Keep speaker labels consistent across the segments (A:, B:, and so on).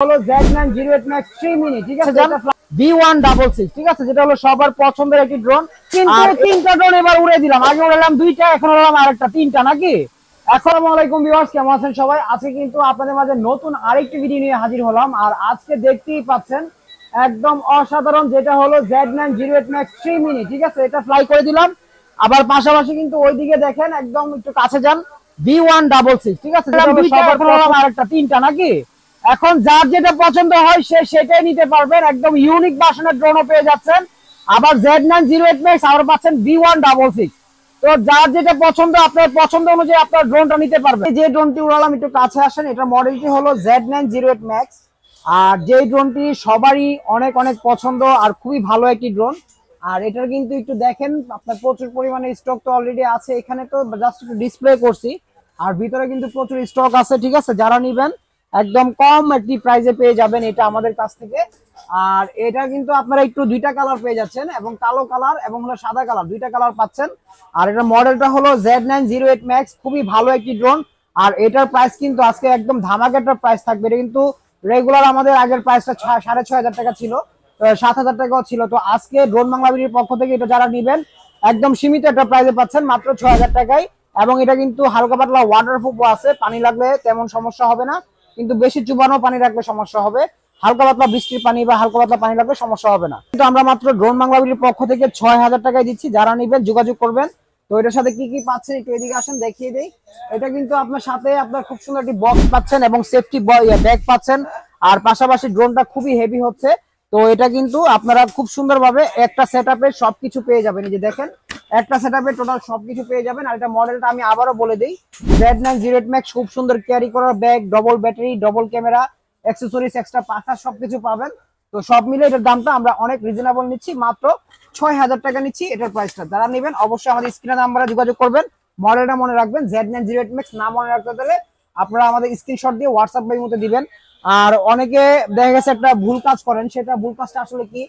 A: হলো Z908 Max 3 mini, ঠিক আছে, এটা V166, ঠিক আছে, যেটা হলো সবার পছন্দের একটি ড্রোন। কিন্তু তিনটা ড্রোন এবার উড়ে দিলাম, আগে উড়ালাম দুইটা, এখন উড়ালাম আরেকটা, তিনটা নাকি। আসসালামু আলাইকুম ভিউয়ার্স, কেমন আছেন সবাই? আজকে কিন্তু আপনাদের মাঝে নতুন আরেকটি ভিডিও নিয়ে হাজির হলাম। আর আজকে দেখতেই পাচ্ছেন একদম অসাধারণ, যেটা হলো Z908 Max 3 মিনি, ঠিক আছে, এটা ফ্লাই করে দিলাম। আবার পাশাপাশি কিন্তু ওইদিকে দেখেন, একদম একটু কাছে যান, V166, ঠিক আছে, সবার উড়ালাম আরেকটা, তিনটা নাকি। এখন যার যেটা পছন্দ হয় সে সেটাই নিতে পারবেন, একদম ইউনিক ভার্সনের ড্রোনও পেয়ে যাচ্ছেন। আবার Z908 Max আবার পাচ্ছেন V166। তো যার যেটা পছন্দ, আপনার পছন্দ অনুযায়ী আপনার ড্রোনটা নিতে পারবেন। যে ড্রোনটি উড়ালাম, একটু কাছে আসেন, এটা মডেলটি হলো Z908 Max। আর যে ড্রোনটি সবারই অনেক অনেক পছন্দ আর খুবই ভালো একটি ড্রোন। আর এটার কিন্তু একটু দেখেন, আপনার প্রচুর পরিমাণে স্টক তো অলরেডি আছে, এখানে তো জাস্ট একটু ডিসপ্লে করছি। আর ভিতরে কিন্তু প্রচুর স্টক আছে, ঠিক আছে, যারা নিবেন একদম কম একটি প্রাইসে পেয়ে যাবেন এটা আমাদের কাছ থেকে। আর এটা কিন্তু আপনারা একটু দুইটা কালার পেয়ে যাচ্ছেন, এবং কালো কালার এবং হলো সাদা কালার, দুইটা কালার পাচ্ছেন। আর এটা মডেলটা হলো Z908 Max, খুবই ভালো একটি ড্রোন। আর এটার প্রাইস কিন্তু আজকে একদম ধামাকাটার প্রাইস থাকবে। এটা কিন্তু রেগুলার আমাদের আগের প্রাইসটা 6,500 টাকা ছিল, 7,000 টাকাও ছিল। তো আজকে ড্রোন বাংলা ভিডিওর পক্ষ থেকে এটা যারা নিবেন একদম সীমিত একটা প্রাইসে পাচ্ছেন, মাত্র 6,000 টাকায়। এবং এটা কিন্তু হালকা পাতলা ওয়াটারপ্রুফও আছে, পানি লাগলে তেমন সমস্যা হবে না, কিন্তু বেশি চুবানো পানি রাখলে সমস্যা হবে। হালকা পাতলা বৃষ্টির পানি বা হালকা পাতলা পানি লাগলে সমস্যা হবে না। কিন্তু আমরা মাত্র ড্রোন বাংলা ভিডিওর পক্ষ থেকে 6,000 টাকায় দিচ্ছি, যারা নিবেন যোগাযোগ করবেন। তো এটার সাথে কি কি পাচ্ছেন একটু এদিকে আসেন, দেখিয়ে দেই। এটা কিন্তু আপনার সাথে আপনার খুব সুন্দর একটি বক্স পাচ্ছেন এবং সেফটি ব্যাগ পাচ্ছেন। আর পাশাপাশি ড্রোনটা খুবই হেভি হচ্ছে। তো এটা কিন্তু আপনারা খুব সুন্দরভাবে একটা সেটআপে সবকিছু পেয়ে যাবেন। এই যে দেখেন, একটা সেটআপে টোটাল সবকিছু পেয়ে যাবেন। আর এটা মডেলটা আমি আবারও বলে দিই, Z908 Max, খুব সুন্দর ক্যারি করার bag, double battery, double camera, accessories, extra পাখা, সবকিছু পাবেন। তো সব মিলে এটার দামটা আমরা অনেক রিজনেবল নিচ্ছি, মাত্র 6,000 টাকা নিচ্ছি এটার প্রাইসটা। যারা নেবেন অবশ্যই আমাদের স্ক্রিনে নাম্বারে যোগাযোগ করবেন। মডেলটা মনে রাখবেন Z908 Max, না মনে রাখতে হলে আপনারা আমাদের স্ক্রিনশট দিয়ে হোয়াটসঅ্যাপ বাই মতো দিবেন। আর অনেকে দেখা গেছে একটা ভুল কাজ করেন, সেটা ভুল কাজটা আসলে কি,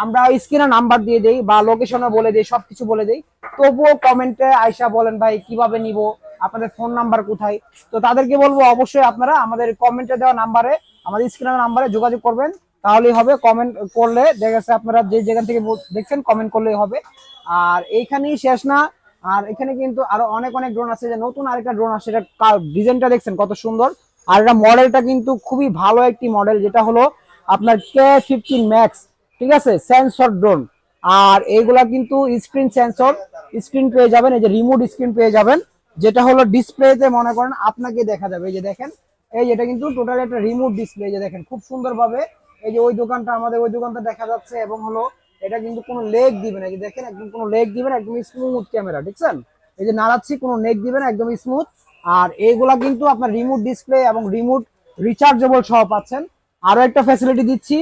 A: আমরা স্ক্রিনে নাম্বার দিয়ে দেই বা লোকেশনও বলে দেই, সবকিছু বলে দেই, তবুও কমেন্টে আয়সা বলেন ভাই কিভাবে নিব, আপনাদের ফোন নাম্বার কোথায়। তো তাদেরকে বলবো অবশ্যই আপনারা আমাদের কমেন্টে দেওয়া নাম্বারে, আমাদের স্ক্রিনের নাম্বারে যোগাযোগ করবেন, তাহলেই হবে। কমেন্ট করলে দেখা গেছে আপনারা যে জায়গা থেকে দেখছেন কমেন্ট করলেই হবে। আর এইখানেই শেষ না, আর এখানে কিন্তু আরো অনেক অনেক ড্রোন আছে। যে নতুন আরেকটা ড্রোন আছে, এটা ডিজাইনটা দেখছেন কত সুন্দর। আর এটা মডেলটা কিন্তু খুবই ভালো একটি মডেল, যেটা হলো আপনার K15 Max, ঠিক আছে, সেন্সর ড্রোন। আর এইগুলা কিন্তু স্ক্রিন সেন্সর, স্ক্রিন পেয়ে যাবেন, এই যে রিমোট স্ক্রিন পেয়ে যাবেন, যেটা হলো ডিসপ্লেতে মনে করেন আপনাকে দেখা যাবে। এই যে দেখেন, এই যেটা কিন্তু টোটাল একটা রিমোট ডিসপ্লে, যে দেখেন খুব সুন্দর ভাবে। এই যে ওই দোকানটা, আমাদের ওই দোকানটা দেখা যাচ্ছে, এবং হলো এটা কিন্তু কোনো লেগ দিবে না। এই যে দেখেন, একদম কোনো লেগ দিবে না, একদম স্মুথ ক্যামেরা, দেখছেন, এই যে নাড়াচ্ছি, কোনো লেগ দিবে না, একদম স্মুথ। আর এইগুলা কিন্তু আপনার রিমোট ডিসপ্লে এবং রিমোট রিচার্জেবল সহ পাচ্ছেন। আরো একটা ফ্যাসিলিটি দিচ্ছি,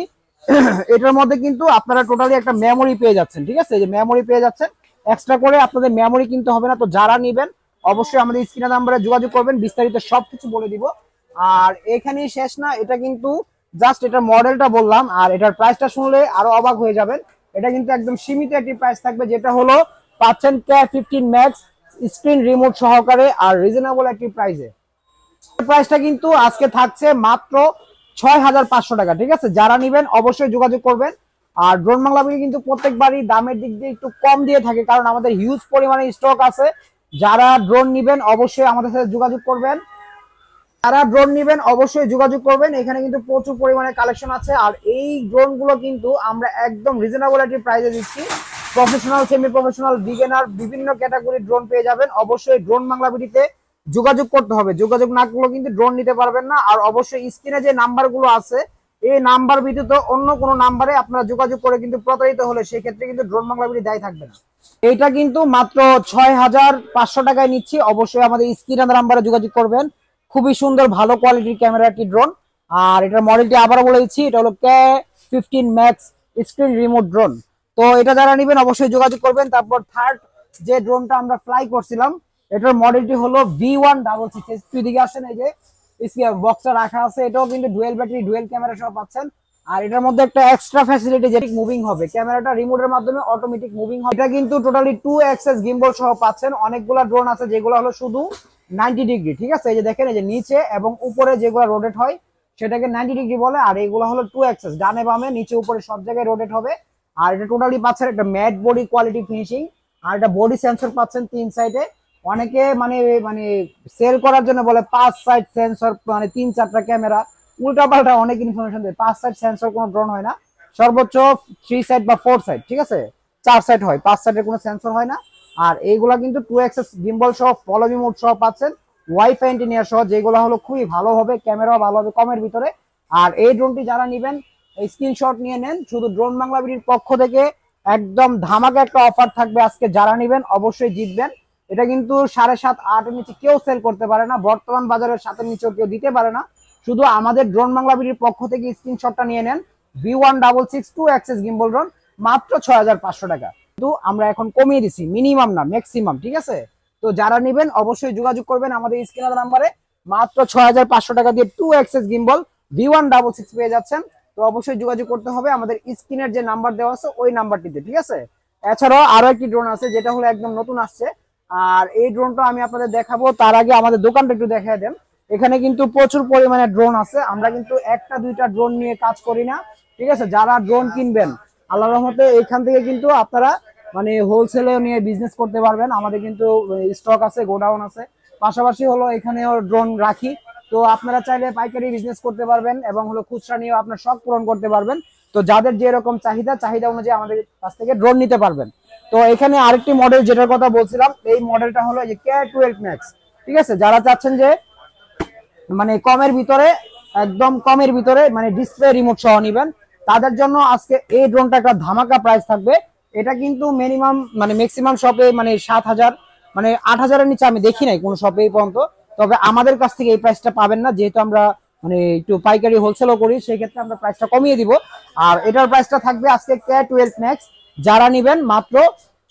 A: এটার মধ্যে কিন্তু আপনারা টোটালি একটা মেমোরি পেয়ে যাচ্ছেন, ঠিক আছে, এই যে মেমোরি পেয়ে যাচ্ছেন, এক্সট্রা করে আপনাদের মেমোরি কিনতে হবে না। তো যারা নিবেন অবশ্যই আমাদের স্ক্রিনে নাম্বারে যোগাযোগ করবেন, বিস্তারিত সবকিছু বলে দিব। আর এখানেই শেষ না, এটা কিন্তু জাস্ট এটা মডেলটা বললাম, আর এটার প্রাইসটা শুনলে আরো অবাক হয়ে যাবেন। এটা কিন্তু একদম সীমিত একটি প্রাইস থাকবে, যেটা হলো পাচ্ছেন K15 Max, স্ক্রিন রিমোট সহকারে, আর রিজনেবল একটি প্রাইসে। প্রাইসটা কিন্তু আজকে থাকছে মাত্র 6,500 টাকা, ঠিক আছে। যারা নিবেন অবশ্যই যোগাযোগ করবেন। আর ড্রোন বাংলা কিন্তু প্রত্যেকবারই দামের দিক দিয়ে একটু কম দিয়ে থাকে, কারণ আমাদের হিউজ পরিমাণে স্টক আছে। যারা ড্রোন নিবেন অবশ্যই আমাদের সাথে যোগাযোগ করবেন, যারা ড্রোন নিবেন অবশ্যই যোগাযোগ করবেন। এখানে কিন্তু প্রচুর পরিমাণে কালেকশন আছে। আর এই ড্রোন গুলো কিন্তু আমরা একদম রিজনেবল একটি প্রাইসে দিচ্ছি। প্রফেশনাল, সেমি প্রফেশনাল, বিগিনার, বিভিন্ন ক্যাটাগরির ড্রোন পেয়ে যাবেন। অবশ্যই ড্রোন বাংলা ভিডিওতে যোগাযোগ করতে হবে, যোগাযোগ না করলে কিন্তু ড্রোন নিতে পারবেন না। আর অবশ্যই স্ক্রিনে যে নাম্বারগুলো আছে, এই নাম্বার ব্যতীত অন্য কোনো নাম্বারে আপনারা যোগাযোগ করে কিন্তু প্রতারিত হলে সেই ক্ষেত্রে কিন্তু ড্রোন বাংলা ভিডিও দায়ী থাকবে না। এইটা কিন্তু মাত্র 6,500 টাকায় নিচ্ছি, অবশ্যই আমাদের স্ক্রিনের নাম্বারে যোগাযোগ করবেন। খুবই সুন্দর ভালো কোয়ালিটির ক্যামেরা একটি ড্রোন। আর এটার মডেলটি আবারও বলে দিচ্ছি, এটা হলো K15 Max screen remote drone. তো এটা যারা নেবেন অবশ্যই যোগাযোগ করবেন। তারপর থার্ড যে ড্রোনটা আমরা ফ্লাই করছিলাম, এটার মডেলটি হলো V166। তুই দিকে আসেন, এই যে বক্সটা রাখা আছে, এটাও কিন্তু ডুয়েল ব্যাটারি, ডুয়েল ক্যামেরা সহ পাচ্ছেন। আর এটার মধ্যে একটা এক্সট্রা ফ্যাসিলিটি, যেটা মুভিং হবে, ক্যামেরাটা রিমোটের মাধ্যমে অটোমেটিক মুভিং হবে। এটা কিন্তু টোটালি 2 অ্যাক্সেস গিম্বল সহ পাচ্ছেন। অনেকগুলা ড্রোন আছে যেগুলো হলো শুধু 90 ডিগ্রি, ঠিক আছে, এই যে দেখেন, এই যে নিচে এবং উপরে যেগুলো রোটেট হয় সেটাকে 90 ডিগ্রি বলে। আর এগুলো হলো 2 অ্যাক্সেস, ডানে বামে নিচে উপরে সব জায়গায় রোটেট হবে। আর এটা টোটালি পাচ্ছেন একটা ম্যাট বডি কোয়ালিটি ফিনিশিং, আর এটা বডি সেন্সর পাচ্ছেন 3 সাইডে। অনেকে মানে মানে সেল করার জন্য বলে 5 সাইড সেন্সর, মানে 3-4টা ক্যামেরা, উল্টা পাল্টা অনেক ইনফরমেশন দেয়। 5 সাইড সেন্সর কোনো ড্রোন হয় না, সর্বোচ্চ 3 সাইড বা 4 সাইড, ঠিক আছে, 4 সাইড হয়, 5 সাইডের কোনো সেন্সর হয় না। আর এইগুলা কিন্তু 2 অ্যাক্সেস গিম্বল সহ, ফলোমি মোড সহ পাচ্ছেন, ওয়াইফাই এন্টিনিয়ার সহ, যেগুলো হলো খুবই ভালো হবে, ক্যামেরাও ভালো হবে কমের ভিতরে। আর এই ড্রোনটি যারা নেবেন স্ক্রিনশট নিয়ে নেন, শুধু ড্রোন বাংলা বিডির পক্ষ থেকে একদম ধামাকা একটা অফার থাকবে আজকে, যারা নেবেন অবশ্যই জিতবেন। এটা কিন্তু 7.5-8 নিচে কেউ সেল করতে পারে না, বর্তমান বাজারের 7 নিচেও কেউ দিতে পারে না। শুধু আমাদের ড্রোন বাংলা বিডির পক্ষ থেকে স্ক্রিনশটটা নিয়ে নেন, V166 2 অ্যাক্সেস গিম্বল ড্রোন মাত্র 6500 টাকা। কিন্তু আমরা এখন কমিয়ে দিছি, মিনিমাম না ম্যাক্সিমাম, ঠিক আছে। তো যারা নেবেন অবশ্যই যোগাযোগ করবেন আমাদের স্ক্রিনের নাম্বারে, মাত্র 6500 টাকা দিয়ে 2 অ্যাক্সেস গিম্বল V166 পেয়ে যাচ্ছেন। তো অবশ্যই যোগাযোগ করতে হবে আমাদের স্ক্রিনের যে নাম্বার দেওয়া আছে ওই নাম্বারটিতে, ঠিক আছে। এছাড়াও আরো একটি ড্রোন আছে যেটা হলো একদম নতুন আসছে, আর এই ড্রোনটা আমি আপনাদের দেখাবো। তার আগে আমাদের দোকানটা একটু দেখায় দেন। এখানে কিন্তু প্রচুর পরিমাণে ড্রোন আছে, আমরা কিন্তু একটা দুইটা ড্রোন নিয়ে কাজ করি না, ঠিক আছে। যারা ড্রোন কিনবেন আল্লাহর রহমতে এখান থেকে কিন্তু আপনারা মানে হোলসেলে নিয়ে বিজনেস করতে পারবেন। আমাদের কিন্তু স্টক আছে, গোডাউন আছে, পাশাপাশি হলো এখানেও ড্রোন রাখি। তো আপনারা চাইলে পাইকারি বিজনেস করতে পারবেন এবং হলো খুচরা নিয়েও আপনার শখ পূরণ করতে পারবেন। তো যাদের যেরকম চাহিদা অনুযায়ী আমাদের কাছ থেকে ড্রোন নিতে পারবেন। তো এখানে আরেকটি মডেল যেটার কথা বলছিলাম, এই মডেলটা হলো যে K12 Max, ঠিক আছে। যারা চাচ্ছেন যে মানে কমের ভিতরে, একদম কমের ভিতরে মানে ডিসপ্লে রিমোট সহ নিবেন, তাদের জন্য আজকে এই ড্রোনটা একটা ধামাকা প্রাইস থাকবে। এটা কিন্তু মিনিমাম মানে ম্যাক্সিমাম শপে মানে 7000, মানে 8000-এর নিচে আমি দেখি নাই কোনো শপে এই পর্যন্ত। তবে আমাদের কাছ থেকে এই প্রাইসটা পাবেন না, যেহেতু আমরা মানে একটু পাইকারি হোলসেলও করি, সেই ক্ষেত্রে আমরা প্রাইসটা কমিয়ে দিব। আর এটার প্রাইসটা থাকবে আজকে K12 Max যারা নিবেন মাত্র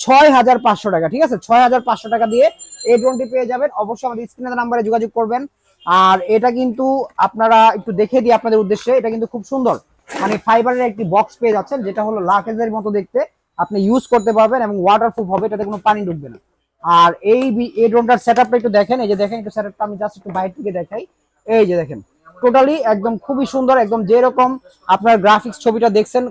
A: 6500 টাকা, ঠিক আছে। 6500 টাকা দিয়ে এই ড্রোনটি পেয়ে যাবেন। অবশ্যই আমাদের স্ক্রিনের নাম্বারে যোগাযোগ করবেন। আর এটা কিন্তু আপনারা একটু দেখে দিই আপনাদের উদ্দেশ্যে, এটা কিন্তু খুব সুন্দর মানে ফাইবারের একটি বক্স পেয়ে যাচ্ছেন, যেটা হলো লাকেজের মতো দেখতে, আপনি ইউজ করতে পারবেন এবং ওয়াটারপ্রুফ হবে, এটাতে কোনো পানি ঢুকবে না। আর এই ড্রোনটার সেটআপটা একটু দেখেন, এই যে দেখেন একটু সেটআপটা আমি জাস্ট একটু বাইরে থেকে দেখাই। এই যে দেখেন টোটালি একদম খুবই সুন্দর, একদম যেরকম আপনার গ্রাফিক্স ছবিটা দেখছেন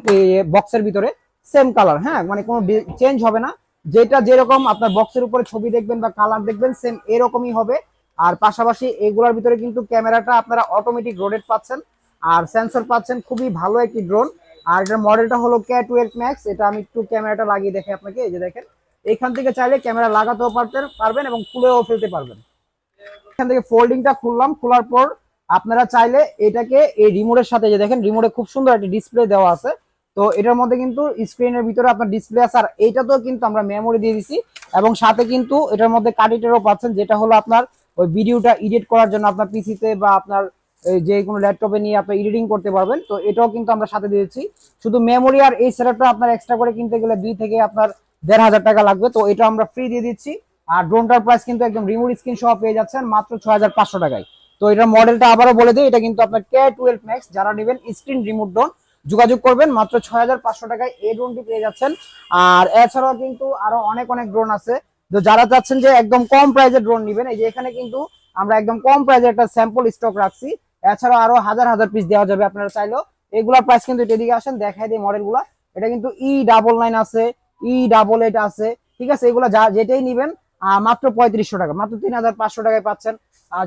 A: বক্সের ভিতরে সেম কালার, হ্যাঁ, মানে কোনো চেঞ্জ হবে না। যেটা যেরকম আপনার বক্সের উপরে ছবি দেখবেন বা কালার দেখবেন সেম এরকমই হবে। আর পাশাপাশি এগুলোর ভিতরে কিন্তু ক্যামেরাটা আপনারা অটোমেটিক রোটেট পাচ্ছেন, আর সেন্সর পাচ্ছেন, খুবই ভালো একটি ড্রোন। আর এটার মডেলটা হলো K12 Max। এটা আমি একটু ক্যামেরাটা লাগিয়ে দেখে আপনাকে, এই যে দেখেন এখান থেকে চাইলে ক্যামেরা লাগাতেও পারবেন এবং খুলেও ফেলতে পারবেন। এখান থেকে ফোল্ডিংটা খুললাম, খোলার পর আপনারা চাইলে এটাকে এই রিমোটের সাথে, যে দেখেন রিমোটে খুব সুন্দর একটা ডিসপ্লে দেওয়া আছে। তো এটার মধ্যে কিন্তু স্ক্রিনের ভিতরে আপনার ডিসপ্লে আছে, আর এইটাতেও কিন্তু আমরা মেমোরি দিয়ে দিছি এবং সাথে কিন্তু এটার মধ্যে কার্ডিটেরও পাচ্ছেন, যেটা হলো আপনার ওই ভিডিওটা এডিট করার জন্য আপনার পিসিতে বা আপনার যে কোনো ল্যাপটপে নিয়ে আপনি এডিটিং করতে পারবেন। তো এটাও কিন্তু আমরা সাথে দিয়েছি। শুধু মেমোরি আর এই সেটআপটা আপনার এক্সট্রা করে কিনতে গেলে 2 থেকে আপনার 1500 টাকা লাগবে, তো এটা আমরা ফ্রি দিয়ে দিচ্ছি। আর ড্রোনটার প্রাইস কিন্তু একদম রিমোট স্ক্রিন সহ পেয়ে যাচ্ছেন মাত্র 6500 টাকায়। তো এটার মডেলটা আবারও বলে দিই, এটা কিন্তু আপনার K12 Max, যারা নেবেন স্ক্রিন রিমোট ড্রোন যোগাযোগ করবেন, মাত্র 6500 টাকায় এই ড্রোনটি পেয়ে যাচ্ছেন। আর এছাড়াও কিন্তু আরো অনেক ড্রোন আছে, তো যারা চাচ্ছেন যে একদম কম প্রাইসের ড্রোন নেবেন, এই যে এখানে কিন্তু আমরা একদম কম প্রাইসের একটা স্যাম্পল স্টক রাখছি। এছাড়াও আরো হাজার হাজার পিস দেওয়া যাবে আপনারা চাইলেও। এগুলোর প্রাইস কিন্তু এদিকে আসেন দেখাই দিই মডেলগুলো। এটা কিন্তু E99 আছে, E88 আছে, ঠিক আছে। এগুলো যেটাই নেবেন মাত্র 3500 টাকা, মাত্র 3500 টাকায় পাচ্ছেন।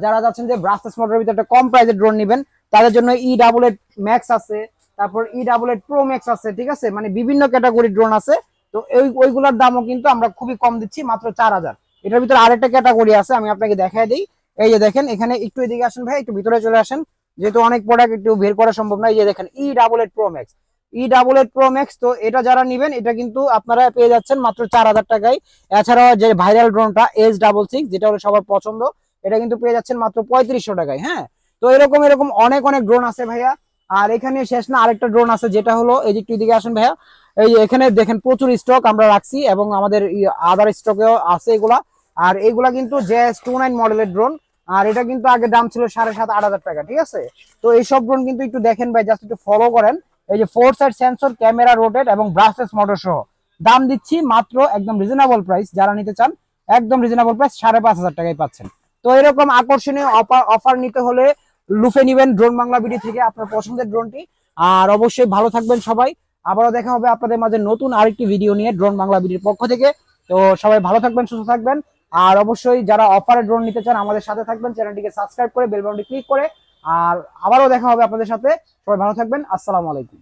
A: যারা যাচ্ছেন যে ব্রাসলেস মডেলের ভিতরে একটা কম প্রাইসের ড্রোন নেবেন, তাদের জন্য E88 Max আছে, তারপর E88 Pro Max আছে, ঠিক আছে। মানে বিভিন্ন ক্যাটাগরি ড্রোন আছে। তো ওইগুলোর দামও কিন্তু আমরা খুবই কম দিচ্ছি, মাত্র 4000। এটার ভিতরে আরেকটা ক্যাটাগরি আছে, আমি আপনাকে দেখাই দিই। এই যে দেখেন এখানে একটু এদিকে আসেন ভাই, একটু ভিতরে চলে আসেন, যেহেতু অনেক প্রোডাক্ট একটু বের করা সম্ভব না। এই যে দেখেন E88 Pro Max, E88 Pro Max। তো এটা যারা নেবেন এটা কিন্তু আপনারা পেয়ে যাচ্ছেন মাত্র 4000 টাকায়। এছাড়াও যে ভাইরাল ড্রোনটা H66, যেটা হলো সবার পছন্দ, এটা কিন্তু পেয়ে যাচ্ছেন মাত্র 3500 টাকায়। হ্যাঁ, তো এরকম অনেক ড্রোন আছে ভাইয়া। আর এখানে শেষ না, আরেকটা ড্রোন আছে যেটা হলো, এই যে একটু দিকে আসেন ভাইয়া, এই এখানে দেখেন প্রচুর স্টক আমরা রাখছি এবং আমাদের আদার স্টকেও আছে এগুলা। আর এগুলা কিন্তু JS29 মডেলের ড্রোন, আর এটা কিন্তু আগে দাম ছিল 7500-8000 টাকা, ঠিক আছে। তো এইসব ড্রোন কিন্তু একটু দেখেন ভাই, জাস্ট একটু ফলো করেন। এই যে 4 সাইড সেন্সর, ক্যামেরা রোটেট এবং ব্রাসলেস মোটর সহ দাম দিচ্ছি মাত্র একদম রিজনেবল প্রাইস। যারা নিতে চান একদম রিজনেবল প্রাইস 5500 টাকায় পাচ্ছেন। তো এরকম আকর্ষণীয় অফার নিতে হলে লুফে নিবেন ড্রোন বাংলা ভিডিও থেকে আপনার পছন্দের ড্রোনটি। আর অবশ্যই ভালো থাকবেন সবাই, আবারও দেখা হবে আপনাদের মাঝে নতুন আরেকটি ভিডিও নিয়ে ড্রোন বাংলা ভিডিওর পক্ষ থেকে। তো সবাই ভালো থাকবেন, সুস্থ থাকবেন। আর অবশ্যই যারা অফারে ড্রোন নিতে চান আমাদের সাথে থাকবেন, চ্যানেলটিকে সাবস্ক্রাইব করে বেল বাটনটি ক্লিক করে। আর আবারও দেখা হবে আপনাদের সাথে, সবাই ভালো থাকবেন, আসসালামু আলাইকুম।